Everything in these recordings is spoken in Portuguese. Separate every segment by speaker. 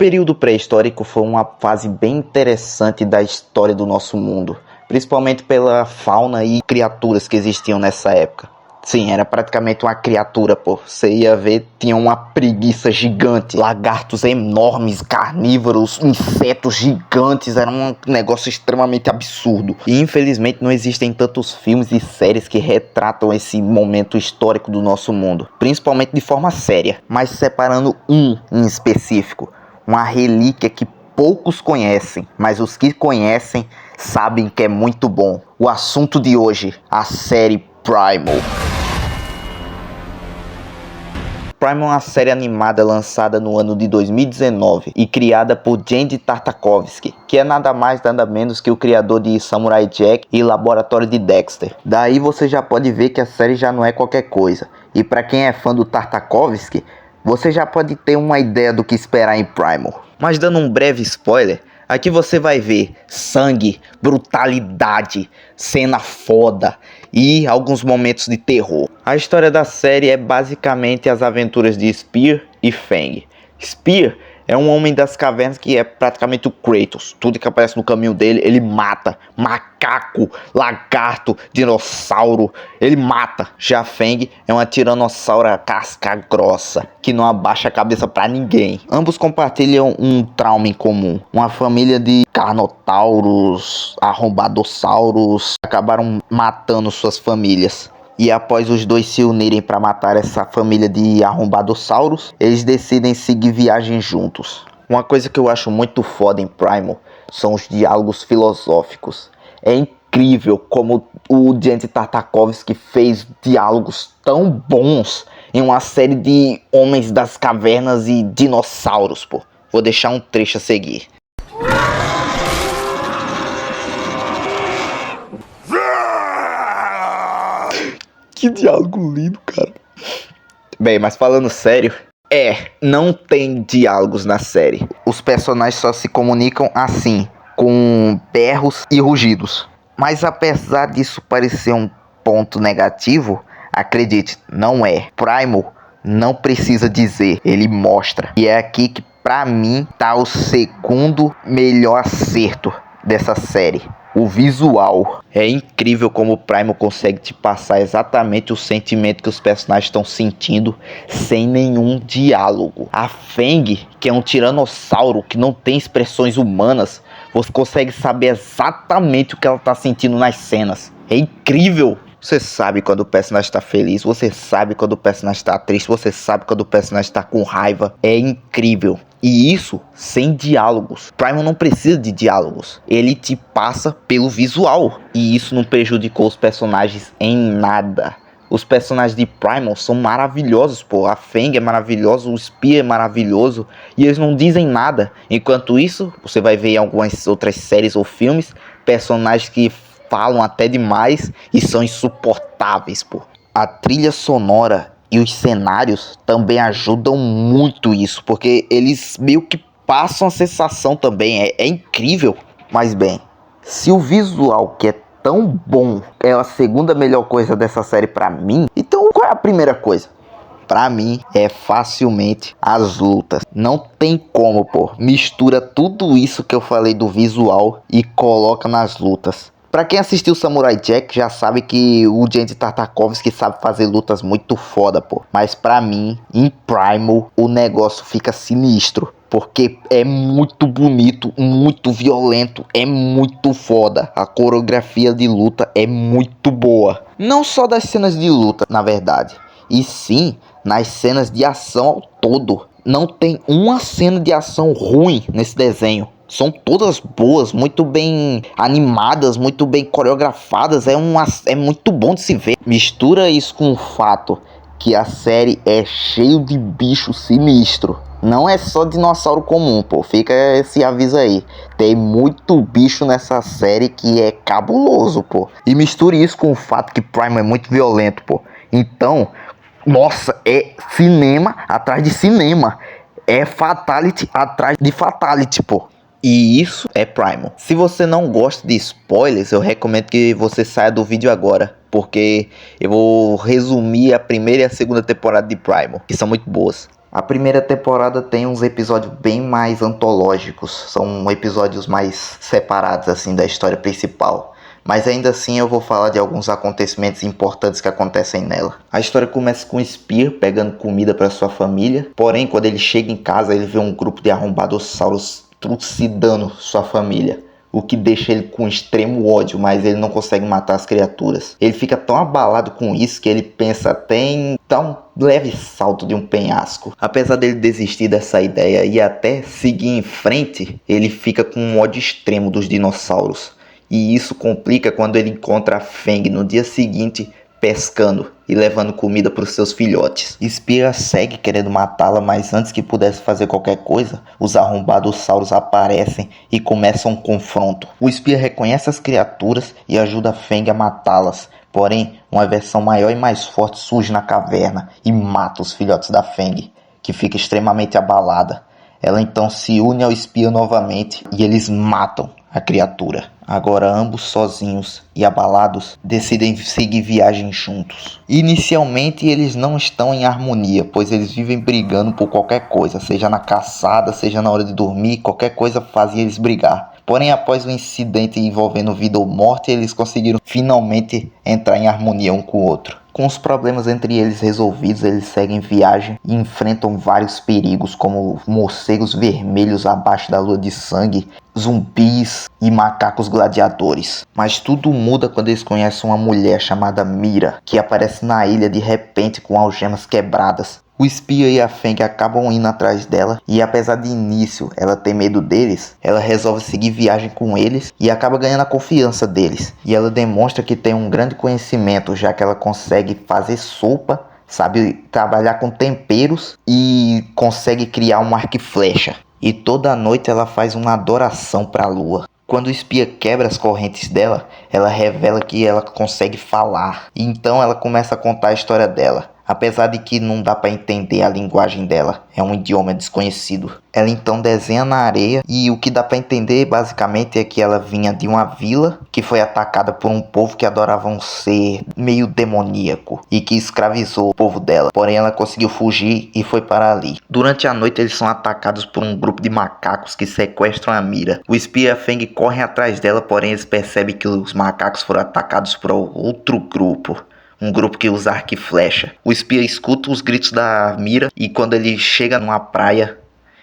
Speaker 1: período pré-histórico foi uma fase bem interessante da história do nosso mundo, principalmente pela fauna e criaturas que existiam nessa época. Sim, era praticamente uma criatura, pô. Você ia ver, tinha uma preguiça gigante, lagartos enormes, carnívoros, insetos gigantes, era um negócio extremamente absurdo. E infelizmente não existem tantos filmes e séries que retratam esse momento histórico do nosso mundo, principalmente de forma séria, mas separando um em específico, uma relíquia que poucos conhecem, mas os que conhecem sabem que é muito bom. O assunto de hoje, a série Primal. Primal é uma série animada lançada no ano de 2019 e criada por Genndy Tartakovsky, que é nada mais nada menos que o criador de Samurai Jack e Laboratório de Dexter. Daí você já pode ver que a série já não é qualquer coisa. E para quem é fã do Tartakovsky, você já pode ter uma ideia do que esperar em Primal. Mas dando um breve spoiler, aqui você vai ver sangue, brutalidade, cena foda e alguns momentos de terror. A história da série é basicamente as aventuras de Spear e Fang. Spear é um homem das cavernas que é praticamente o Kratos. Tudo que aparece no caminho dele, ele mata. Macaco, lagarto, dinossauro, ele mata. Já Fang é uma tiranossauro casca grossa, que não abaixa a cabeça pra ninguém. Ambos compartilham um trauma em comum. Uma família de carnotauros, arrombadossauros, acabaram matando suas famílias. E após os dois se unirem para matar essa família de arrombadossauros, eles decidem seguir viagem juntos. Uma coisa que eu acho muito foda em Primal são os diálogos filosóficos. É incrível como o Genndy Tartakovsky fez diálogos tão bons em uma série de homens das cavernas e dinossauros, pô. Vou deixar um trecho a seguir. Que diálogo lindo, cara. Bem, mas falando sério, não tem diálogos na série. Os personagens só se comunicam assim, com berros e rugidos. Mas apesar disso parecer um ponto negativo, acredite, não é. Primal não precisa dizer, ele mostra. E é aqui que pra mim tá o segundo melhor acerto dessa série. O visual. É incrível como o Primal consegue te passar exatamente o sentimento que os personagens estão sentindo sem nenhum diálogo. A Fang, que é um tiranossauro que não tem expressões humanas, você consegue saber exatamente o que ela está sentindo nas cenas. É incrível. Você sabe quando o personagem está feliz, você sabe quando o personagem está triste, você sabe quando o personagem está com raiva. É incrível. E isso sem diálogos. Primal não precisa de diálogos. Ele te passa pelo visual. E isso não prejudicou os personagens em nada. Os personagens de Primal são maravilhosos, pô. A Fang é maravilhosa, o Spear é maravilhoso. E eles não dizem nada. Enquanto isso, você vai ver em algumas outras séries ou filmes personagens que falam até demais e são insuportáveis, pô. A trilha sonora e os cenários também ajudam muito isso, porque eles meio que passam a sensação também, é incrível. Mas bem, se o visual que é tão bom é a segunda melhor coisa dessa série pra mim, então qual é a primeira coisa? Pra mim é facilmente as lutas. Não tem como, pô. Mistura tudo isso que eu falei do visual e coloca nas lutas. Pra quem assistiu Samurai Jack já sabe que o Genndy Tartakovsky sabe fazer lutas muito foda, pô. Mas pra mim, em Primal, o negócio fica sinistro. Porque é muito bonito, muito violento, é muito foda. A coreografia de luta é muito boa. Não só das cenas de luta, na verdade. E sim, nas cenas de ação ao todo. Não tem uma cena de ação ruim nesse desenho. São todas boas, muito bem animadas, muito bem coreografadas. É muito bom de se ver. Mistura isso com o fato que a série é cheio de bicho sinistro. Não é só dinossauro comum, pô. Fica esse aviso aí. Tem muito bicho nessa série que é cabuloso, pô. E misture isso com o fato que Primal é muito violento, pô. Então, nossa, é cinema atrás de cinema. É fatality atrás de fatality, pô. E isso é Primal. Se você não gosta de spoilers, eu recomendo que você saia do vídeo agora, porque eu vou resumir a primeira e a segunda temporada de Primal, que são muito boas. A primeira temporada tem uns episódios bem mais antológicos, são episódios mais separados assim da história principal. Mas ainda assim eu vou falar de alguns acontecimentos importantes que acontecem nela. A história começa com o Spear pegando comida para sua família, porém quando ele chega em casa ele vê um grupo de arrombadosauros trucidando sua família, o que deixa ele com extremo ódio, mas ele não consegue matar as criaturas. Ele fica tão abalado com isso que ele pensa até em dar um leve salto de um penhasco. Apesar dele desistir dessa ideia e até seguir em frente, ele fica com um ódio extremo dos dinossauros. E isso complica quando ele encontra a Feng no dia seguinte pescando e levando comida para os seus filhotes. Spear segue querendo matá-la, mas antes que pudesse fazer qualquer coisa, os arrombadosauros aparecem e começam um confronto. O Spear reconhece as criaturas e ajuda a Feng a matá-las, porém uma versão maior e mais forte surge na caverna e mata os filhotes da Feng, que fica extremamente abalada. Ela então se une ao Spear novamente e eles matam a criatura. Agora ambos sozinhos e abalados decidem seguir viagem juntos. Inicialmente eles não estão em harmonia, pois eles vivem brigando por qualquer coisa, seja na caçada, seja na hora de dormir, qualquer coisa fazia eles brigar. Porém, após um incidente envolvendo vida ou morte, eles conseguiram finalmente entrar em harmonia um com o outro. Com os problemas entre eles resolvidos, eles seguem viagem e enfrentam vários perigos, como morcegos vermelhos abaixo da lua de sangue, zumbis e macacos gladiadores. Mas tudo muda quando eles conhecem uma mulher chamada Mira, que aparece na ilha de repente com algemas quebradas. O Spear e a Feng acabam indo atrás dela e apesar de início ela ter medo deles, ela resolve seguir viagem com eles e acaba ganhando a confiança deles. E ela demonstra que tem um grande conhecimento, já que ela consegue fazer sopa, sabe trabalhar com temperos e consegue criar um arco e flecha. E toda noite ela faz uma adoração para a lua. Quando o Spear quebra as correntes dela, ela revela que ela consegue falar. E então ela começa a contar a história dela. Apesar de que não dá para entender a linguagem dela, é um idioma desconhecido. Ela então desenha na areia e o que dá para entender basicamente é que ela vinha de uma vila que foi atacada por um povo que adorava um ser meio demoníaco e que escravizou o povo dela. Porém ela conseguiu fugir e foi para ali. Durante a noite eles são atacados por um grupo de macacos que sequestram a Mira. O Spear e a Feng correm atrás dela, porém eles percebem que os macacos foram atacados por outro grupo. Um grupo que usa arco e flecha. O Spear escuta os gritos da Mira e quando ele chega numa praia,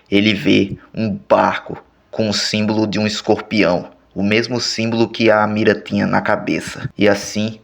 Speaker 1: ele vê um barco com o símbolo de um escorpião. O mesmo símbolo que a Mira tinha na cabeça. E assim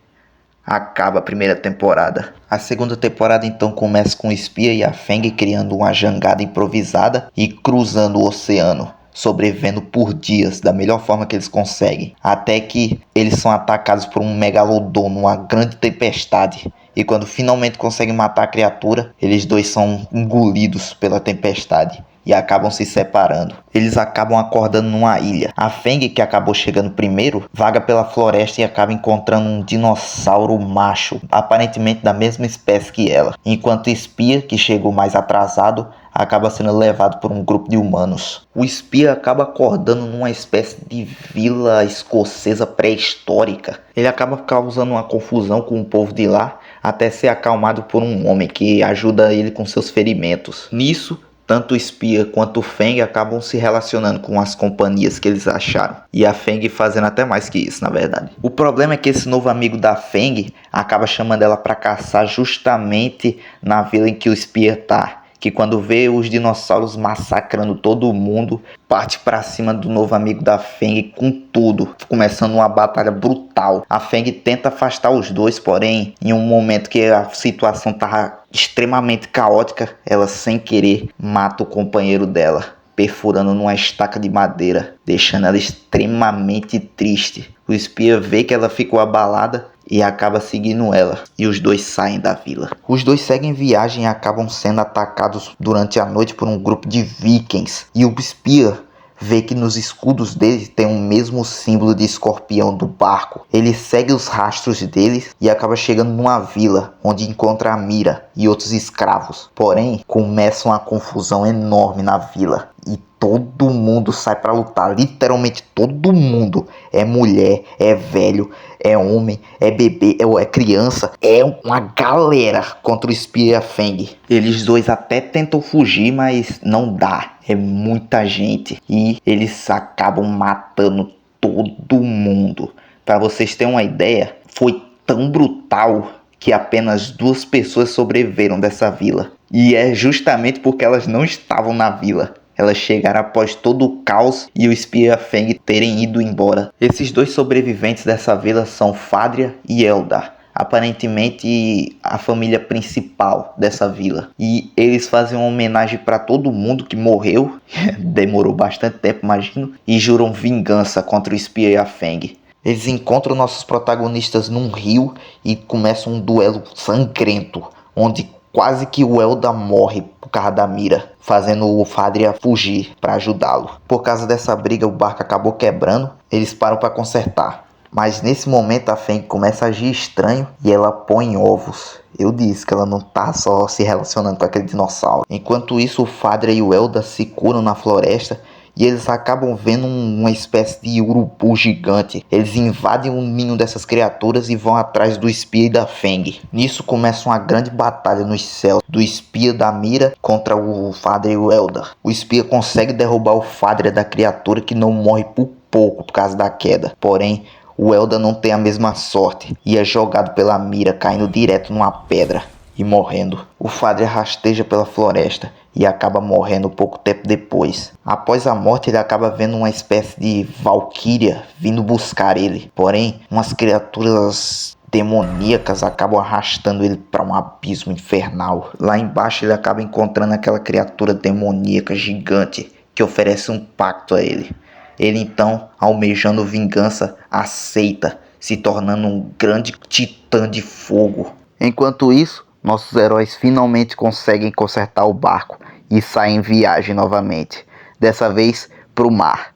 Speaker 1: acaba a primeira temporada. A segunda temporada então começa com o Spear e a Feng criando uma jangada improvisada e cruzando o oceano, sobrevivendo por dias da melhor forma que eles conseguem, até que eles são atacados por um megalodono, uma grande tempestade, e quando finalmente conseguem matar a criatura, eles dois são engolidos pela tempestade e acabam se separando. Eles acabam acordando numa ilha. A Feng, que acabou chegando primeiro, vaga pela floresta e acaba encontrando um dinossauro macho, aparentemente da mesma espécie que ela, enquanto Spear, que chegou mais atrasado, acaba sendo levado por um grupo de humanos. O Spear acaba acordando numa espécie de vila escocesa pré-histórica. Ele acaba causando uma confusão com o povo de lá, até ser acalmado por um homem que ajuda ele com seus ferimentos. Nisso, tanto o Spear quanto o Feng acabam se relacionando com as companhias que eles acharam. E a Feng fazendo até mais que isso, na verdade. O problema é que esse novo amigo da Feng acaba chamando ela para caçar justamente na vila em que o Spear tá. Que quando vê os dinossauros massacrando todo mundo, parte para cima do novo amigo da Feng com tudo, começando uma batalha brutal. A Feng tenta afastar os dois, porém, em um momento que a situação tá extremamente caótica, ela sem querer mata o companheiro dela, perfurando numa estaca de madeira, deixando ela extremamente triste. O Spear vê que ela ficou abalada e acaba seguindo ela, e os dois saem da vila. Os dois seguem viagem e acabam sendo atacados durante a noite por um grupo de vikings, e o Spear vê que nos escudos deles tem o mesmo símbolo de escorpião do barco. Ele segue os rastros deles e acaba chegando numa vila, onde encontra a Mira e outros escravos. Porém, começa uma confusão enorme na vila, e todo mundo sai pra lutar, literalmente todo mundo. É mulher, é velho, é homem, é bebê, é criança. É uma galera contra o espia e a Feng. Eles dois até tentam fugir, mas não dá. É muita gente e eles acabam matando todo mundo. Pra vocês terem uma ideia, foi tão brutal que apenas 2 pessoas sobreviveram dessa vila. E é justamente porque elas não estavam na vila. Elas chegaram após todo o caos e o espia e a Feng terem ido embora. Esses 2 sobreviventes dessa vila são Fadria e Eldar. Aparentemente a família principal dessa vila. E eles fazem uma homenagem para todo mundo que morreu. Demorou bastante tempo, imagino. E juram vingança contra o espia e a Feng. Eles encontram nossos protagonistas num rio e começam um duelo sangrento, onde quase que o Eldar morre por causa da mira, fazendo o Fadria fugir para ajudá-lo. Por causa dessa briga, o barco acabou quebrando, eles param para consertar. Mas nesse momento a Feng começa a agir estranho e ela põe ovos. Eu disse que ela não tá só se relacionando com aquele dinossauro. Enquanto isso, o Fadria e o Eldar se curam na floresta e eles acabam vendo uma espécie de urubu gigante. Eles invadem o ninho dessas criaturas e vão atrás do espia e da Feng. Nisso começa uma grande batalha nos céus, do espia da mira contra o Fadria e o Eldar. O espia consegue derrubar o Fadria da criatura, que não morre por pouco por causa da queda. Porém, o Eldar não tem a mesma sorte e é jogado pela mira, caindo direto numa pedra e morrendo. O Fadria rasteja pela floresta e acaba morrendo pouco tempo depois. Após a morte, ele acaba vendo uma espécie de valquíria vindo buscar ele. Porém, umas criaturas demoníacas acabam arrastando ele para um abismo infernal. Lá embaixo ele acaba encontrando aquela criatura demoníaca gigante que oferece um pacto a ele. Ele então, almejando vingança, aceita, se tornando um grande titã de fogo. Enquanto isso, nossos heróis finalmente conseguem consertar o barco e saem em viagem novamente, dessa vez para o mar.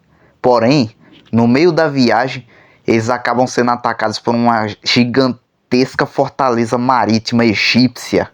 Speaker 1: Porém, no meio da viagem, eles acabam sendo atacados por uma gigantesca fortaleza marítima egípcia.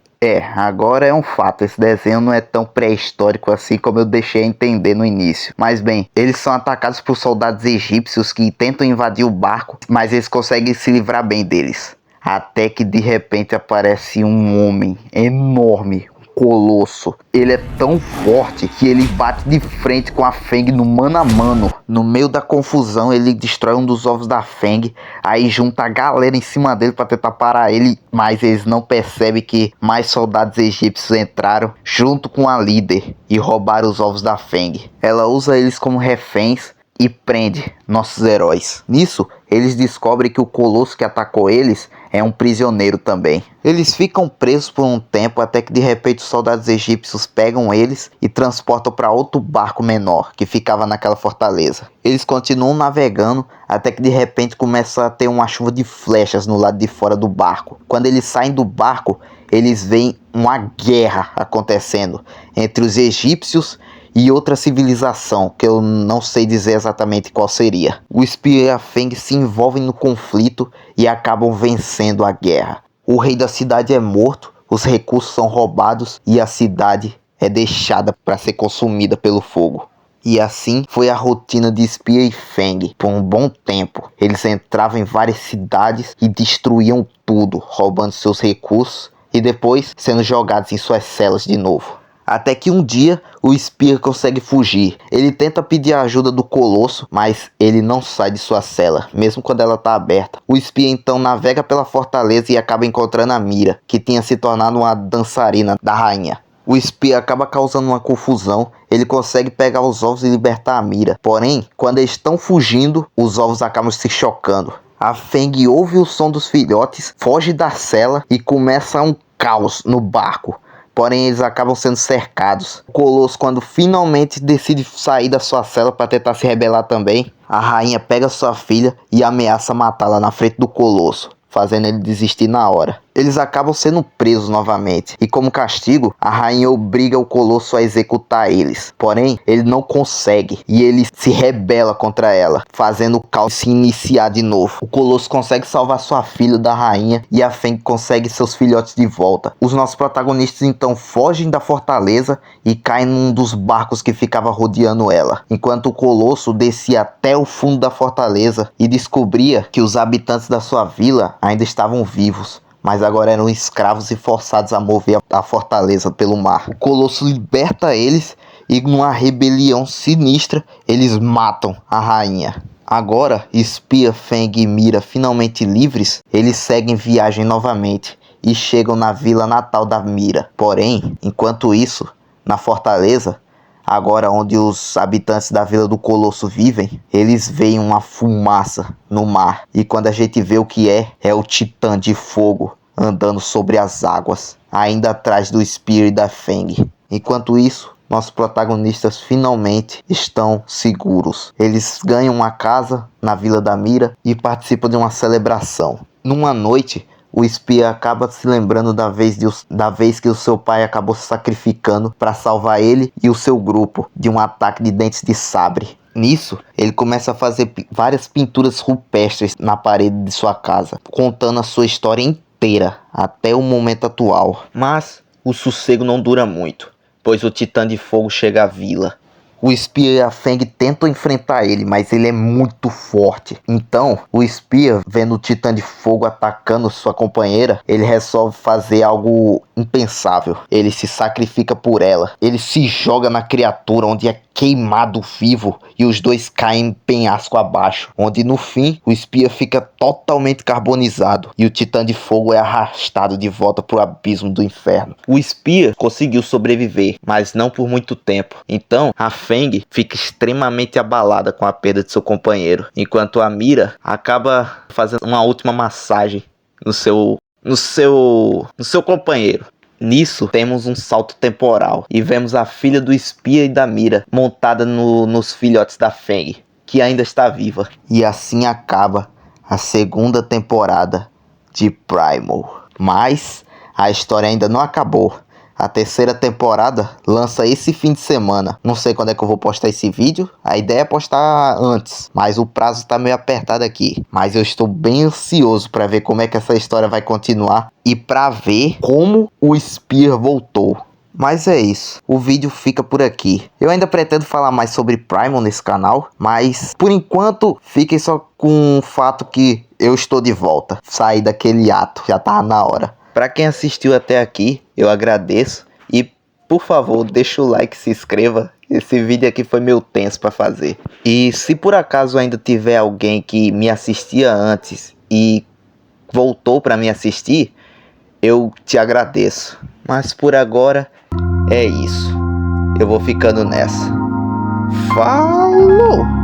Speaker 1: Agora é um fato, esse desenho não é tão pré-histórico assim como eu deixei a entender no início. Mas bem, eles são atacados por soldados egípcios que tentam invadir o barco, mas eles conseguem se livrar bem deles. Até que de repente aparece um homem enorme, um colosso. Ele é tão forte que ele bate de frente com a Feng no mano a mano. No meio da confusão, ele destrói um dos ovos da Feng, aí junta a galera em cima dele para tentar parar ele, mas eles não percebem que mais soldados egípcios entraram junto com a líder e roubaram os ovos da Feng. Ela usa eles como reféns e prende nossos heróis. Nisso, eles descobrem que o colosso que atacou eles é um prisioneiro também. Eles ficam presos por um tempo até que de repente os soldados egípcios pegam eles e transportam para outro barco menor que ficava naquela fortaleza. Eles continuam navegando até que de repente começa a ter uma chuva de flechas no lado de fora do barco. Quando eles saem do barco, eles veem uma guerra acontecendo entre os egípcios e outra civilização, que eu não sei dizer exatamente qual seria. O espia e a Feng se envolvem no conflito e acabam vencendo a guerra. O rei da cidade é morto, os recursos são roubados e a cidade é deixada para ser consumida pelo fogo. E assim foi a rotina de espia e Feng por um bom tempo. Eles entravam em várias cidades e destruíam tudo, roubando seus recursos e depois sendo jogados em suas celas de novo. Até que um dia o espia consegue fugir. Ele tenta pedir a ajuda do colosso, mas ele não sai de sua cela, mesmo quando ela está aberta. O espia então navega pela fortaleza e acaba encontrando a Mira, que tinha se tornado uma dançarina da rainha. O espia acaba causando uma confusão, ele consegue pegar os ovos e libertar a Mira. Porém, quando eles estão fugindo, os ovos acabam se chocando. A Feng ouve o som dos filhotes, foge da cela e começa um caos no barco. Porém, eles acabam sendo cercados. O Colosso, quando finalmente decide sair da sua cela para tentar se rebelar também, a rainha pega sua filha e ameaça matá-la na frente do Colosso, fazendo ele desistir na hora. eles acabam sendo presos novamente. E como castigo, a rainha obriga o Colosso a executar eles. Porém, ele não consegue e ele se rebela contra ela, fazendo o caos se iniciar de novo. O Colosso consegue salvar sua filha da rainha e a Feng consegue seus filhotes de volta. Os nossos protagonistas então fogem da fortaleza e caem num dos barcos que ficava rodeando ela, enquanto o Colosso descia até o fundo da fortaleza e descobria que os habitantes da sua vila ainda estavam vivos, mas agora eram escravos e forçados a mover a fortaleza pelo mar. O Colosso liberta eles e numa rebelião sinistra eles matam a rainha. Agora, Espia, Feng e Mira finalmente livres, eles seguem viagem novamente e chegam na vila natal da Mira. Porém, enquanto isso, na fortaleza, agora onde os habitantes da Vila do Colosso vivem, eles veem uma fumaça no mar. E quando a gente vê o que é o Titã de Fogo andando sobre as águas, ainda atrás do Spear e da Feng. Enquanto isso, nossos protagonistas finalmente estão seguros. Eles ganham uma casa na Vila da Mira e participam de uma celebração. Numa noite, o espia acaba se lembrando da vez que o seu pai acabou se sacrificando para salvar ele e o seu grupo de um ataque de dentes de sabre. Nisso, ele começa a fazer várias pinturas rupestres na parede de sua casa, contando a sua história inteira até o momento atual. Mas o sossego não dura muito, pois o Titã de Fogo chega à vila. O espia e a Feng tentam enfrentar ele, mas ele é muito forte. Então, o espia, vendo o Titã de Fogo atacando sua companheira, ele resolve fazer algo impensável. Ele se sacrifica por ela. Ele se joga na criatura, onde é queimado vivo, e os dois caem em penhasco abaixo, onde no fim o espia fica totalmente carbonizado e o Titã de Fogo é arrastado de volta para o abismo do inferno. O espia conseguiu sobreviver, mas não por muito tempo. Então a Feng fica extremamente abalada com a perda de seu companheiro, enquanto a Mira acaba fazendo uma última massagem no seu companheiro. Nisso, temos um salto temporal e vemos a filha do espia e da Mira montada nos filhotes da Feng, que ainda está viva. E assim acaba a segunda temporada de Primal. Mas a história ainda não acabou. A terceira temporada lança esse fim de semana. Não sei quando é que eu vou postar esse vídeo. A ideia é postar antes, mas o prazo tá meio apertado aqui. Mas eu estou bem ansioso para ver como é que essa história vai continuar e para ver como o Spear voltou. Mas é isso, o vídeo fica por aqui. Eu ainda pretendo falar mais sobre Primal nesse canal, mas por enquanto fiquem só com o fato que eu estou de volta. Saí daquele ato, já tava na hora. Para quem assistiu até aqui, eu agradeço e, por favor, deixa o like e se inscreva. Esse vídeo aqui foi meio tenso para fazer. E se por acaso ainda tiver alguém que me assistia antes e voltou para me assistir, eu te agradeço. Mas por agora é isso. Eu vou ficando nessa. Falou!